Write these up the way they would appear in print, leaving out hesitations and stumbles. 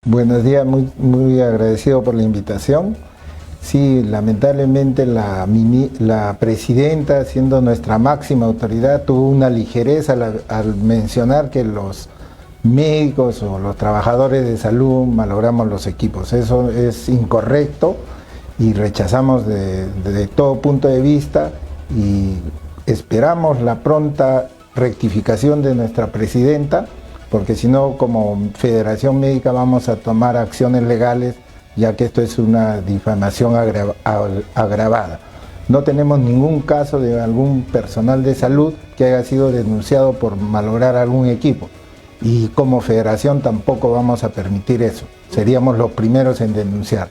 Buenos días, muy agradecido por la invitación. Sí, lamentablemente la presidenta, siendo nuestra máxima autoridad, tuvo una ligereza al mencionar que los médicos o los trabajadores de salud malogramos los equipos. Eso es incorrecto y rechazamos de todo punto de vista y esperamos la pronta rectificación de nuestra presidenta, porque si no, como Federación Médica vamos a tomar acciones legales, ya que esto es una difamación agravada. No tenemos ningún caso de algún personal de salud que haya sido denunciado por malograr algún equipo, y como Federación tampoco vamos a permitir eso. Seríamos los primeros en denunciar.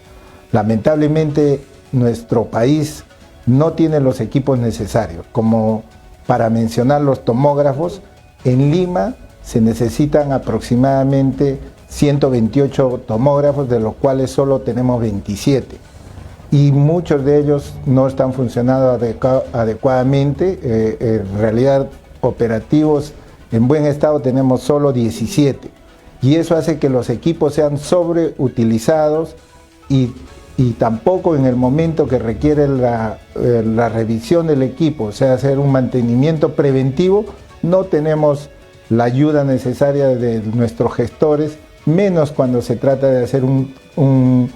Lamentablemente nuestro país no tiene los equipos necesarios, como para mencionar los tomógrafos. En Lima se necesitan aproximadamente 128 tomógrafos, de los cuales solo tenemos 27. Y muchos de ellos no están funcionando adecuadamente. En realidad, operativos en buen estado tenemos solo 17. Y eso hace que los equipos sean sobreutilizados y tampoco en el momento que requiere la revisión del equipo, o sea, hacer un mantenimiento preventivo, no tenemos la ayuda necesaria de nuestros gestores, menos cuando se trata de hacer un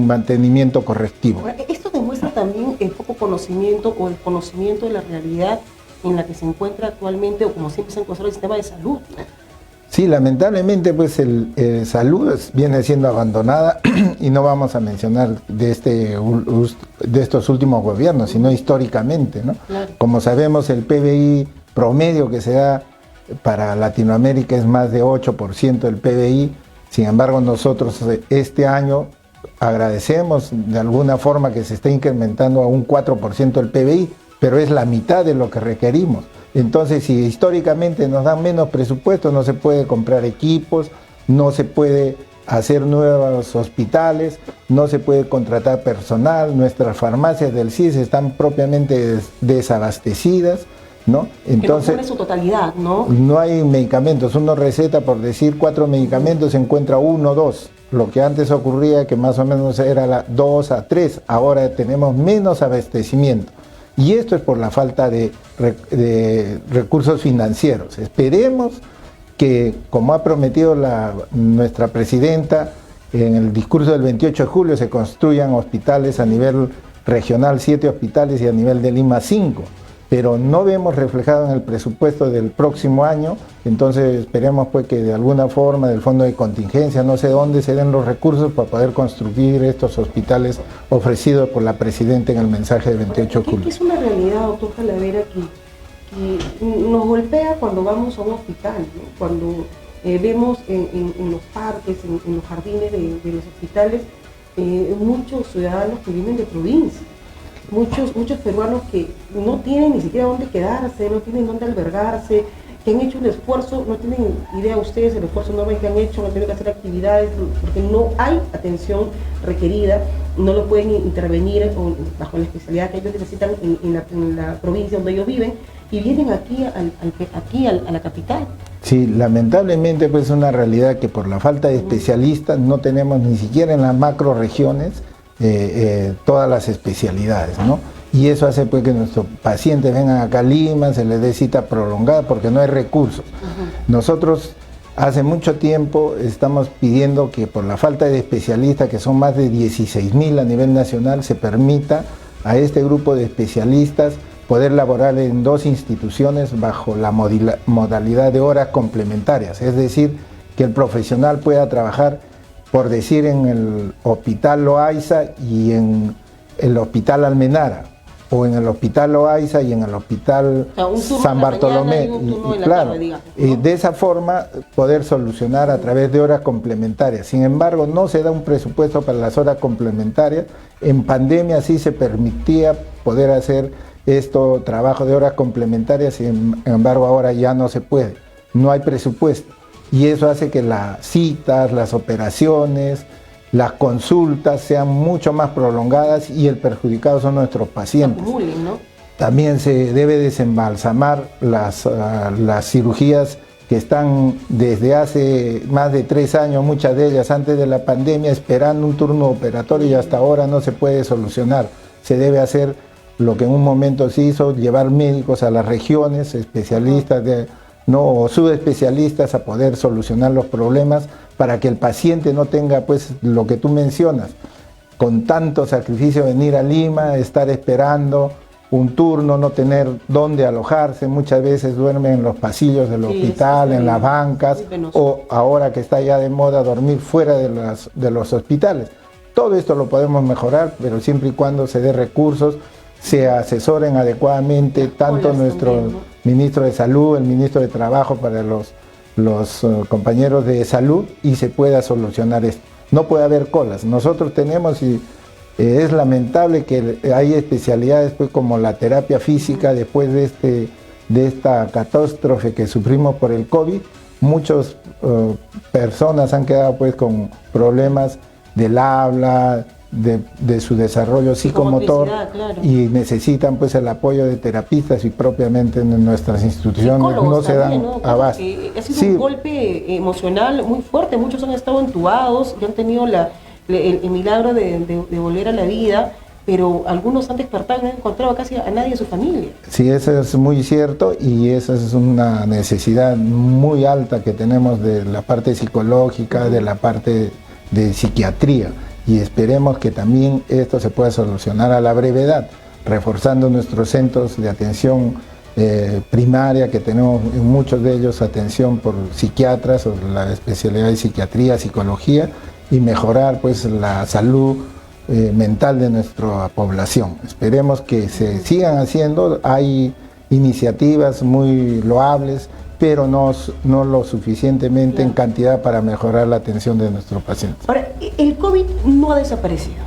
mantenimiento correctivo. Esto demuestra también el poco conocimiento o el conocimiento de la realidad en la que se encuentra actualmente, o como siempre se ha encontrado el sistema de salud. Sí, lamentablemente pues el salud viene siendo abandonada y no vamos a mencionar de estos últimos gobiernos, sino históricamente, ¿no? Claro. Como sabemos, el PBI promedio que se da para Latinoamérica es más de 8% del PBI. Sin embargo, nosotros este año agradecemos de alguna forma que se esté incrementando a un 4% del PBI, pero es la mitad de lo que requerimos. Entonces, si históricamente nos dan menos presupuesto, no se puede comprar equipos, no se puede hacer nuevos hospitales, no se puede contratar personal, nuestras farmacias del CIES están propiamente desabastecidas, ¿no? Entonces, que no su totalidad, ¿no? No hay medicamentos. Uno receta, por decir 4 medicamentos, se encuentra 1 o 2. Lo que antes ocurría que más o menos era 2 a 3. Ahora tenemos menos abastecimiento. Y esto es por la falta de recursos financieros. Esperemos que, como ha prometido nuestra presidenta en el discurso del 28 de julio, se construyan hospitales a nivel regional, 7 hospitales, y a nivel de Lima 5. Pero no vemos reflejado en el presupuesto del próximo año. Entonces esperemos pues que de alguna forma del fondo de contingencia, no sé dónde, se den los recursos para poder construir estos hospitales ofrecidos por la presidenta en el mensaje del 28 de julio. Es una realidad, doctor Calavera, que nos golpea cuando vamos a un hospital, ¿no? Cuando vemos en los parques, en los jardines de los hospitales, muchos ciudadanos que vienen de provincia. Muchos peruanos que no tienen ni siquiera dónde quedarse, no tienen dónde albergarse, que han hecho un esfuerzo, no tienen idea ustedes el esfuerzo enorme que han hecho, no tienen que hacer actividades porque no hay atención requerida, no lo pueden intervenir bajo la especialidad que ellos necesitan en la provincia donde ellos viven, y vienen aquí a la capital. Sí, lamentablemente pues es una realidad que por la falta de especialistas no tenemos ni siquiera en las macro regiones todas las especialidades, ¿no? Y eso hace pues que nuestros pacientes vengan acá a Lima, se les dé cita prolongada porque no hay recursos. Nosotros hace mucho tiempo estamos pidiendo que por la falta de especialistas, que son más de 16.000 a nivel nacional, se permita a este grupo de especialistas poder laborar en 2 instituciones bajo la modalidad de horas complementarias, es decir, que el profesional pueda trabajar, por decir, en el Hospital Loaiza y en el Hospital Almenara, o en el Hospital Loaiza y en el Hospital San Bartolomé. Claro, de esa forma poder solucionar a través de horas complementarias. Sin embargo, no se da un presupuesto para las horas complementarias. En pandemia sí se permitía poder hacer trabajo de horas complementarias, sin embargo ahora ya no se puede, no hay presupuesto. Y eso hace que las citas, las operaciones, las consultas sean mucho más prolongadas, y el perjudicado son nuestros pacientes. ¿No? También se debe desembalsamar las cirugías que están desde hace más de 3 años, muchas de ellas antes de la pandemia, esperando un turno operatorio y hasta ahora no se puede solucionar. Se debe hacer lo que en un momento se hizo, llevar médicos a las regiones, especialistas o subespecialistas a poder solucionar los problemas para que el paciente no tenga pues lo que tú mencionas, con tanto sacrificio venir a Lima, estar esperando un turno, no tener dónde alojarse, muchas veces duermen en los pasillos del hospital, en las bancas, o ahora que está ya de moda dormir fuera de los hospitales. Todo esto lo podemos mejorar, pero siempre y cuando se dé recursos, se asesoren adecuadamente tanto nuestro ministro de Salud, el ministro de Trabajo para los compañeros de salud y se pueda solucionar esto. No puede haber colas. Nosotros tenemos y es lamentable que hay especialidades pues, como la terapia física después de esta catástrofe que sufrimos por el COVID. Muchas personas han quedado pues con problemas del habla, de su desarrollo psicomotor, claro, y necesitan pues el apoyo de terapistas y propiamente en nuestras instituciones no se dan abasto. Ha sido un golpe emocional muy fuerte, muchos han estado entubados y han tenido el milagro de volver a la vida, pero algunos han despertado y no han encontrado casi a nadie de su familia. Sí, eso es muy cierto y esa es una necesidad muy alta que tenemos de la parte psicológica, de la parte de psiquiatría. Y esperemos que también esto se pueda solucionar a la brevedad, reforzando nuestros centros de atención primaria, que tenemos en muchos de ellos atención por psiquiatras o la especialidad de psiquiatría, psicología, y mejorar pues la salud mental de nuestra población. Esperemos que se sigan haciendo, hay iniciativas muy loables, pero no lo suficientemente en cantidad para mejorar la atención de nuestros pacientes. Ahora, el COVID no ha desaparecido.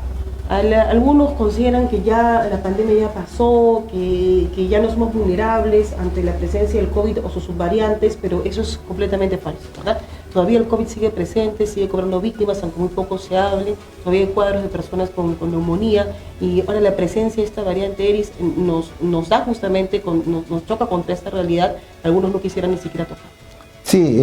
Algunos consideran que ya la pandemia ya pasó, que ya no somos vulnerables ante la presencia del COVID o sus subvariantes, pero eso es completamente falso, ¿verdad? Todavía el COVID sigue presente, sigue cobrando víctimas, aunque muy poco se hable, todavía hay cuadros de personas con neumonía, y ahora la presencia de esta variante Eris nos da justamente, nos choca contra esta realidad, algunos no quisieran ni siquiera tocar. Sí,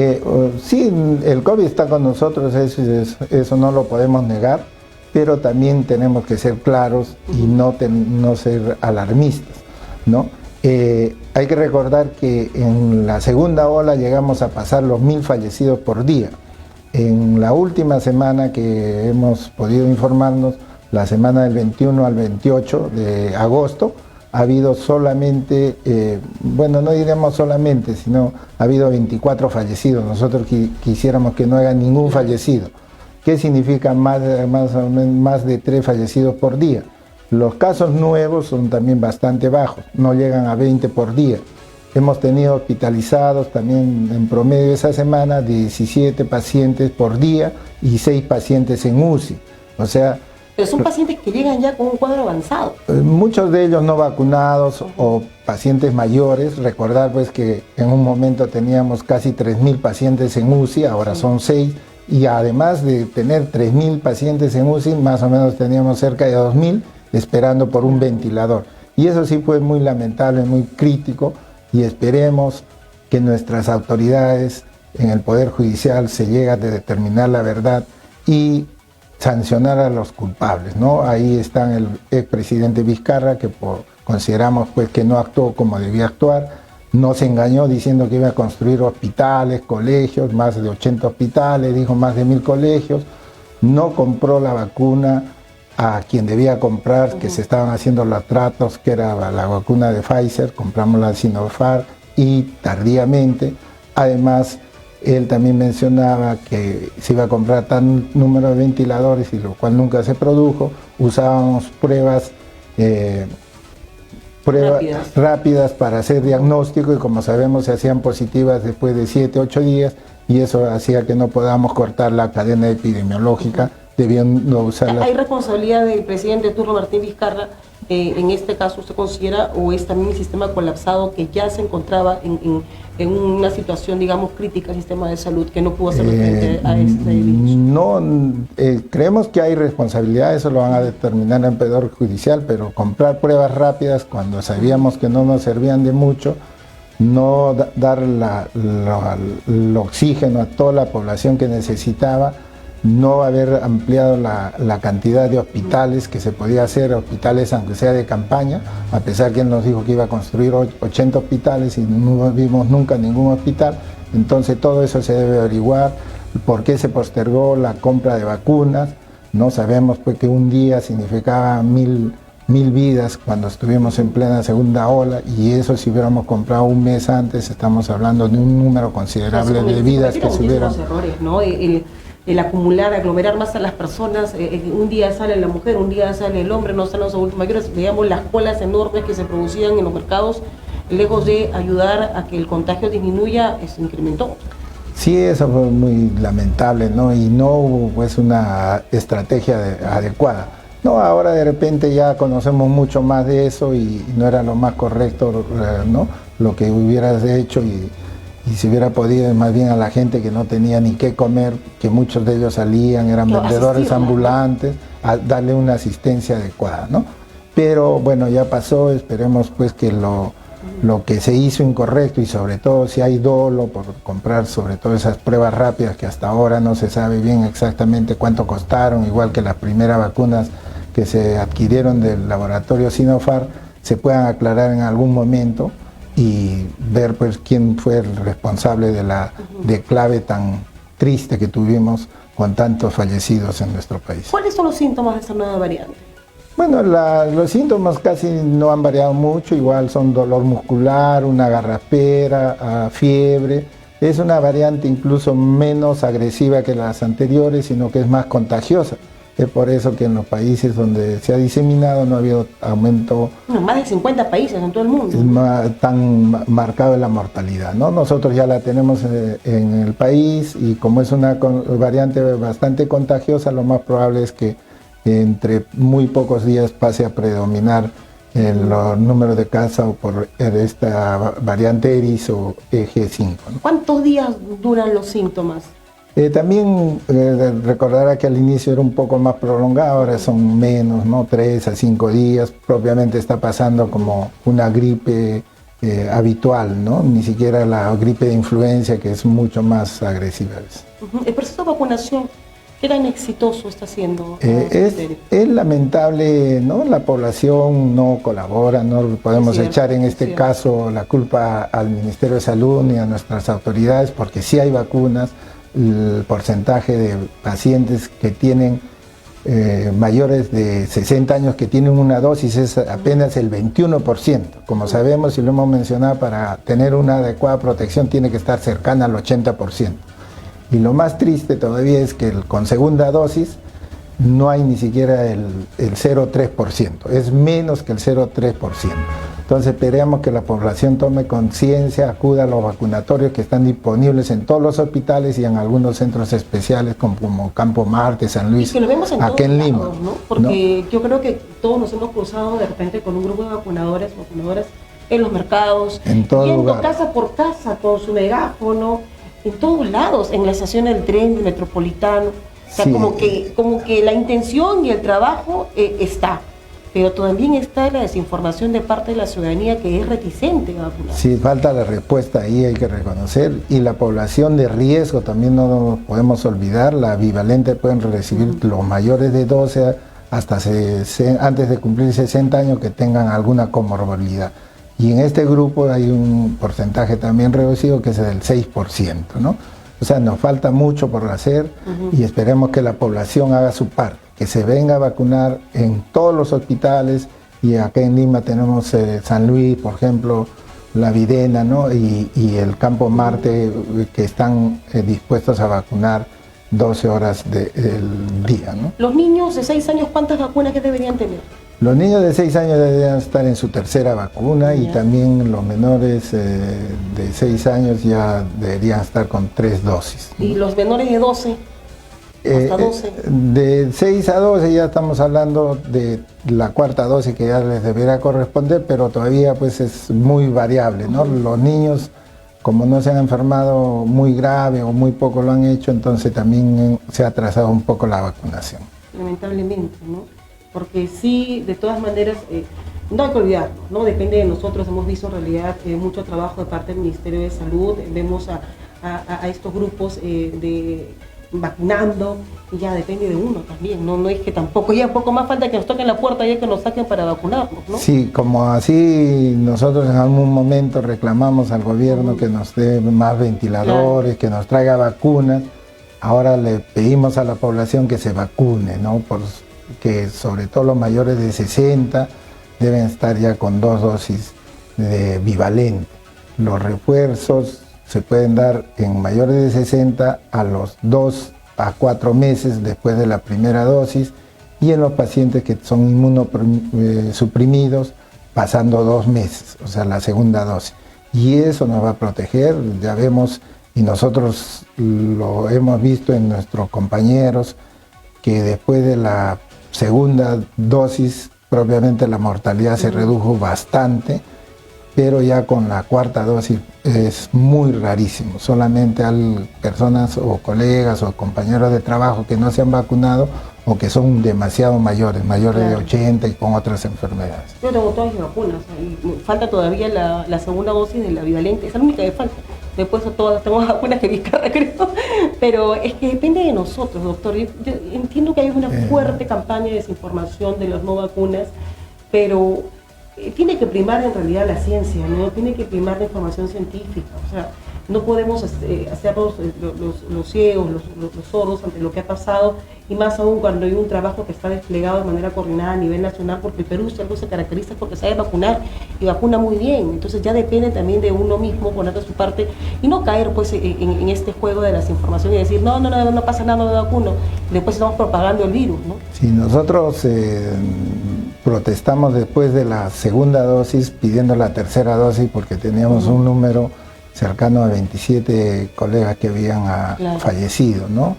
sí, el COVID está con nosotros, eso no lo podemos negar, pero también tenemos que ser claros y no ser alarmistas, ¿no? Hay que recordar que en la segunda ola llegamos a pasar los 1000 fallecidos por día. En la última semana que hemos podido informarnos, la semana del 21 al 28 de agosto, ha habido solamente, bueno, no diremos solamente, sino ha habido 24 fallecidos. Nosotros quisiéramos que no haya ningún fallecido. ¿Qué significa más de 3 fallecidos por día? Los casos nuevos son también bastante bajos, no llegan a 20 por día. Hemos tenido hospitalizados también en promedio esa semana 17 pacientes por día y 6 pacientes en UCI. O sea, pero son pacientes que llegan ya con un cuadro avanzado. Muchos de ellos no vacunados o pacientes mayores. Recordar pues que en un momento teníamos casi 3.000 pacientes en UCI, ahora son 6. Y además de tener 3.000 pacientes en UCI, más o menos teníamos cerca de 2.000 esperando por un ventilador. Y eso sí fue muy lamentable, muy crítico, y esperemos que nuestras autoridades en el Poder Judicial se llegue a determinar la verdad y sancionar a los culpables, ¿no? Ahí está el expresidente Vizcarra, que consideramos pues que no actuó como debía actuar, no se engañó diciendo que iba a construir hospitales, colegios, más de 80 hospitales, dijo más de 1000 colegios, no compró la vacuna a quien debía comprar, que se estaban haciendo los tratos, que era la vacuna de Pfizer, compramos la de Sinopharm y tardíamente. Además, él también mencionaba que se iba a comprar tal número de ventiladores, y lo cual nunca se produjo. Usábamos pruebas rápidas para hacer diagnóstico, y como sabemos se hacían positivas después de 7, 8 días, y eso hacía que no podamos cortar la cadena epidemiológica, debiendo usarla. ¿Hay responsabilidad del presidente de turno, Martín Vizcarra, en este caso usted considera, o es también un sistema colapsado que ya se encontraba en una situación, digamos, crítica al sistema de salud, que no pudo hacer frente a este virus? No, creemos que hay responsabilidad, eso lo van a determinar en el Poder Judicial, pero comprar pruebas rápidas cuando sabíamos que no nos servían de mucho, no dar el oxígeno a toda la población que necesitaba, no haber ampliado la cantidad de hospitales que se podía hacer, hospitales aunque sea de campaña, a pesar que él nos dijo que iba a construir 80 hospitales y no vimos nunca ningún hospital. Entonces todo eso se debe averiguar, por qué se postergó la compra de vacunas. No sabemos pues que un día significaba mil vidas cuando estuvimos en plena segunda ola, y eso si hubiéramos comprado un mes antes, estamos hablando de un número considerable de vidas que se hubieran... errores, ¿no? El acumular, aglomerar más a las personas, un día sale la mujer, un día sale el hombre, no salen los adultos mayores, veíamos las colas enormes que se producían en los mercados, lejos de ayudar a que el contagio disminuya, se incrementó. Sí, eso fue muy lamentable, ¿no? Y no hubo pues una estrategia adecuada. No, ahora de repente ya conocemos mucho más de eso y no era lo más correcto, ¿no? Lo que hubieras hecho y si hubiera podido, más bien a la gente que no tenía ni qué comer, que muchos de ellos salían, eran vendedores ambulantes, a darle una asistencia adecuada, ¿no? Pero bueno, ya pasó, esperemos pues que lo que se hizo incorrecto, y sobre todo si hay dolo por comprar sobre todo esas pruebas rápidas que hasta ahora no se sabe bien exactamente cuánto costaron, igual que las primeras vacunas que se adquirieron del laboratorio Sinopharm, se puedan aclarar en algún momento y ver pues quién fue el responsable de la declave tan triste que tuvimos con tantos fallecidos en nuestro país. ¿Cuáles son los síntomas de esta nueva variante? Bueno, los síntomas casi no han variado mucho, igual son dolor muscular, una garrapera, fiebre. Es una variante incluso menos agresiva que las anteriores, sino que es más contagiosa. Es por eso que en los países donde se ha diseminado no ha habido aumento. Bueno, más de 50 países en todo el mundo. Es tan marcado en la mortalidad, ¿no? Nosotros ya la tenemos en el país, y como es una variante bastante contagiosa, lo más probable es que entre muy pocos días pase a predominar los números de casos por esta variante ERIS o EG5, ¿no? ¿Cuántos días duran los síntomas? También recordará que al inicio era un poco más prolongado, ahora son menos, ¿no? 3 a 5 días, propiamente está pasando como una gripe habitual, ¿no? Ni siquiera la gripe de influenza, que es mucho más agresiva. El proceso de vacunación, ¿qué tan exitoso está siendo? Es lamentable, ¿no? La población no colabora, no podemos echar en este caso la culpa al Ministerio de Salud ni a nuestras autoridades, porque sí hay vacunas. El porcentaje de pacientes que tienen mayores de 60 años que tienen una dosis es apenas el 21%. Como sabemos y lo hemos mencionado, para tener una adecuada protección tiene que estar cercana al 80%. Y lo más triste todavía es que con segunda dosis no hay ni siquiera el 0,3%, es menos que el 0,3%. Entonces esperemos que la población tome conciencia, acuda a los vacunatorios que están disponibles en todos los hospitales y en algunos centros especiales como Campo Marte, San Luis, que lo vemos en aquí en Lima. Lados, ¿no? Porque ¿no? Yo creo que todos nos hemos cruzado de repente con un grupo de vacunadoras en los mercados, en todo yendo lugar, casa por casa con su megáfono, en todos lados, en la estación del tren, del metropolitano. O sea, sí, como que la intención y el trabajo está, pero también está la desinformación de parte de la ciudadanía, que es reticente a vacunar. Sí, falta la respuesta ahí, hay que reconocer, y la población de riesgo también no nos podemos olvidar. La bivalente pueden recibir los mayores de 12 hasta antes de cumplir 60 años que tengan alguna comorbilidad. Y en este grupo hay un porcentaje también reducido que es del 6%, ¿no? O sea, nos falta mucho por hacer y esperemos que la población haga su parte, que se venga a vacunar en todos los hospitales, y acá en Lima tenemos San Luis, por ejemplo, La Videna, ¿no? y el Campo Marte, que están dispuestos a vacunar 12 horas del día, ¿no? Los niños de 6 años, ¿cuántas vacunas que deberían tener? Los niños de 6 años deberían estar en su tercera vacuna, y también los menores de 6 años ya deberían estar con 3 dosis, ¿no? ¿Y los menores de 12? Hasta 12. De 6 a 12 ya estamos hablando de la cuarta dosis que ya les deberá corresponder, pero todavía pues es muy variable, ¿no? Los niños, como no se han enfermado muy grave o muy poco lo han hecho, entonces también se ha atrasado un poco la vacunación. Lamentablemente, ¿no? Porque sí, de todas maneras, no hay que olvidarnos, ¿no? Depende de nosotros. Hemos visto en realidad mucho trabajo de parte del Ministerio de Salud, vemos a estos grupos vacunando, y ya depende de uno también, no es que tampoco, ya poco más falta que nos toquen la puerta y que nos saquen para vacunarnos, ¿no? Sí, como así nosotros en algún momento reclamamos al gobierno que nos dé más ventiladores, que nos traiga vacunas, ahora le pedimos a la población que se vacune, ¿no? Que sobre todo los mayores de 60 deben estar ya con 2 dosis de bivalente. Los refuerzos se pueden dar en mayores de 60 a los 2 a 4 meses después de la primera dosis, y en los pacientes que son inmunosuprimidos pasando 2 meses, o sea, la segunda dosis. Y eso nos va a proteger, ya vemos, y nosotros lo hemos visto en nuestros compañeros, que después de la segunda dosis, propiamente la mortalidad se redujo bastante, pero ya con la cuarta dosis es muy rarísimo. Solamente hay personas o colegas o compañeros de trabajo que no se han vacunado o que son demasiado mayores claro, de 80 y con otras enfermedades. Yo tengo todas mis vacunas, falta todavía la segunda dosis de la bivalente, es la única que falta. Después todas tengo vacunas que Vizcarra, creo, pero es que depende de nosotros, doctor. Yo entiendo que hay una fuerte campaña de desinformación de las no vacunas, pero tiene que primar en realidad la ciencia, ¿no? Tiene que primar la información científica, o sea, no podemos hacernos los ciegos, los sordos ante lo que ha pasado, y más aún cuando hay un trabajo que está desplegado de manera coordinada a nivel nacional, porque el Perú algo se caracteriza porque sabe vacunar y vacuna muy bien. Entonces ya depende también de uno mismo poner de su parte y no caer pues en este juego de la desinformación y decir no pasa nada, no me vacuno, y después estamos propagando el virus, ¿no? Sí, nosotros protestamos después de la segunda dosis pidiendo la tercera dosis porque teníamos un número cercano a 27 colegas que habían fallecido, ¿no?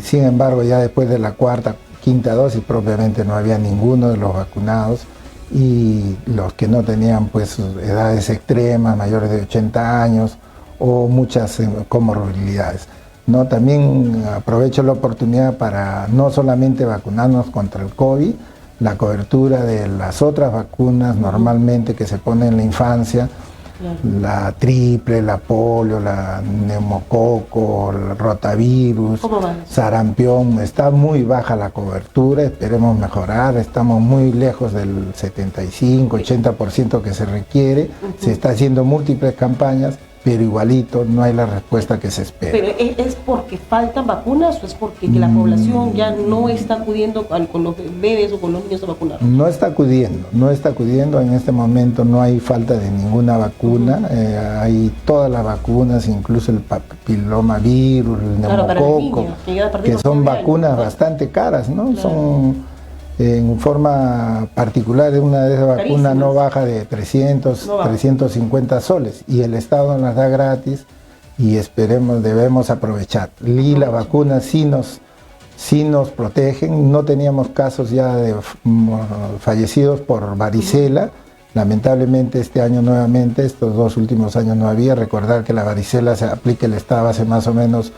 Sin embargo, ya después de la cuarta, quinta dosis propiamente no había ninguno de los vacunados, y los que no tenían pues edades extremas, mayores de 80 años o muchas comorbilidades, ¿no? También aprovecho la oportunidad para no solamente vacunarnos contra el COVID, la cobertura de las otras vacunas normalmente que se ponen en la infancia, la triple, la polio, la neumococo, el rotavirus, sarampión, está muy baja la cobertura, esperemos mejorar, estamos muy lejos del 75-80% que se requiere, se está haciendo múltiples campañas, pero igualito no hay la respuesta que se espera. ¿Pero es porque faltan vacunas o es porque la población ya no está acudiendo con los bebés o con los niños a vacunar? No está acudiendo, en este momento no hay falta de ninguna vacuna, hay todas las vacunas, incluso el papilomavirus, el neumococo, que son vacunas bastante caras, ¿no? Claro. Son en forma particular, una de esas vacunas no baja de 350 soles, y el Estado nos las da gratis, y debemos aprovechar. Y las vacunas sí nos protegen. No teníamos casos ya de fallecidos por varicela, lamentablemente este año nuevamente, estos 2 últimos años no había. Recordar que la varicela se aplica el Estado hace más o menos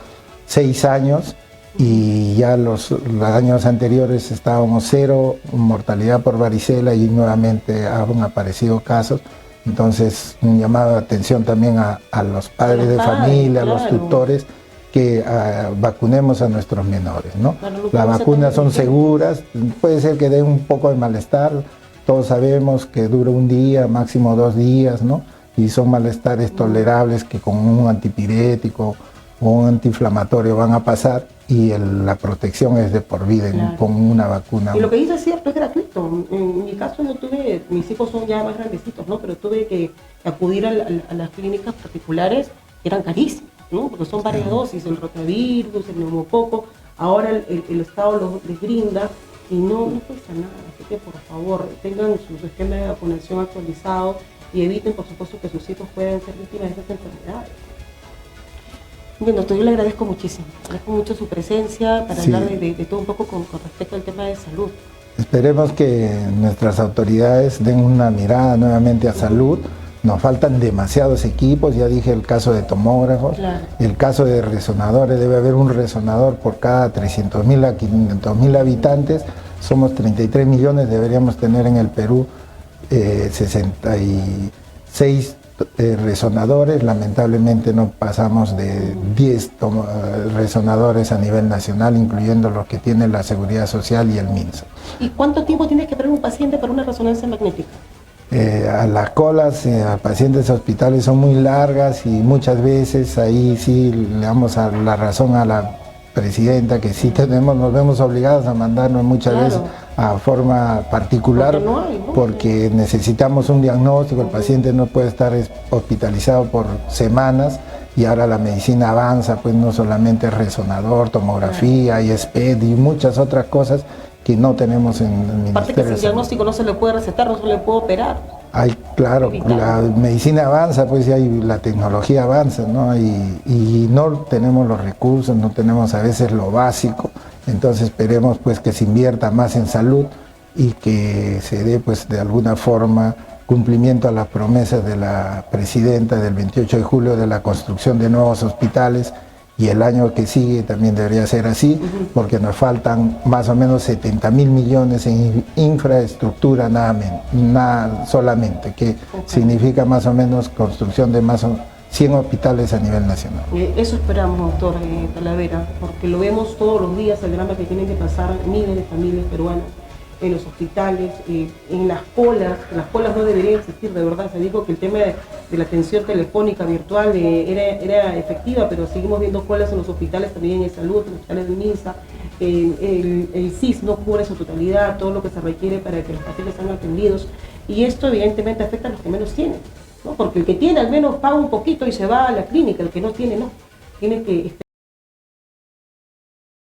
6 años, y ya los años anteriores estábamos 0 mortalidad por varicela, y nuevamente han aparecido casos. Entonces, un llamado de atención también a los padres de familia, a los tutores, que vacunemos a nuestros menores, ¿no? Las vacunas son seguras, puede ser que den un poco de malestar, todos sabemos que dura un día, máximo 2 días, ¿no? Y son malestares tolerables que con un antipirético o un antiinflamatorio van a pasar, y la protección es de por vida con una vacuna. Y lo que dice es cierto, es gratuito. En mi caso yo mis hijos son ya más grandecitos, ¿no? Pero tuve que acudir a las clínicas particulares, que eran carísimas, ¿no? Porque son varias dosis, el rotavirus, el neumococo, ahora el Estado les brinda y no cuesta nada. Así que por favor tengan su esquema de vacunación actualizado y eviten por supuesto que sus hijos puedan ser víctimas de estas enfermedades. Bien, doctor, yo le agradezco muchísimo, agradezco mucho su presencia para hablar de todo un poco con respecto al tema de salud. Esperemos que nuestras autoridades den una mirada nuevamente a salud. Nos faltan demasiados equipos, ya dije el caso de tomógrafos, el caso de resonadores, debe haber un resonador por cada 300.000 a 500.000 habitantes, somos 33 millones, deberíamos tener en el Perú 66 resonadores, lamentablemente no pasamos de 10 resonadores a nivel nacional, incluyendo los que tiene la Seguridad Social y el MINSA. ¿Y cuánto tiempo tiene que esperar un paciente para una resonancia magnética? A las colas a pacientes hospitales son muy largas y muchas veces ahí sí le damos la razón a la presidenta que sí nos vemos obligados a mandarnos muchas veces a forma particular porque necesitamos un diagnóstico, el paciente no puede estar hospitalizado por semanas y ahora la medicina avanza, pues no solamente resonador, tomografía, y SPED y muchas otras cosas que no tenemos en el Ministerio. Aparte que el diagnóstico no se le puede recetar, no se le puede operar. Claro, la medicina avanza, pues y la tecnología avanza, ¿no? Y no tenemos los recursos, no tenemos a veces lo básico, entonces esperemos pues que se invierta más en salud y que se dé pues de alguna forma cumplimiento a las promesas de la presidenta del 28 de julio de la construcción de nuevos hospitales. Y el año que sigue también debería ser así, porque nos faltan más o menos 70.000 millones en infraestructura nada solamente, que significa más o menos construcción de más o 100 hospitales a nivel nacional. Eso esperamos, doctor Talavera, porque lo vemos todos los días, el drama que tienen que pasar miles de familias peruanas en los hospitales, en las colas no deberían existir, de verdad. Se dijo que el tema de la atención telefónica virtual era efectiva, pero seguimos viendo colas en los hospitales también en salud, en los hospitales de MINSA. El CIS no cubre su totalidad, todo lo que se requiere para que los pacientes sean atendidos, y esto evidentemente afecta a los que menos tienen, ¿no? Porque el que tiene al menos paga un poquito y se va a la clínica, el que no tiene no, tiene que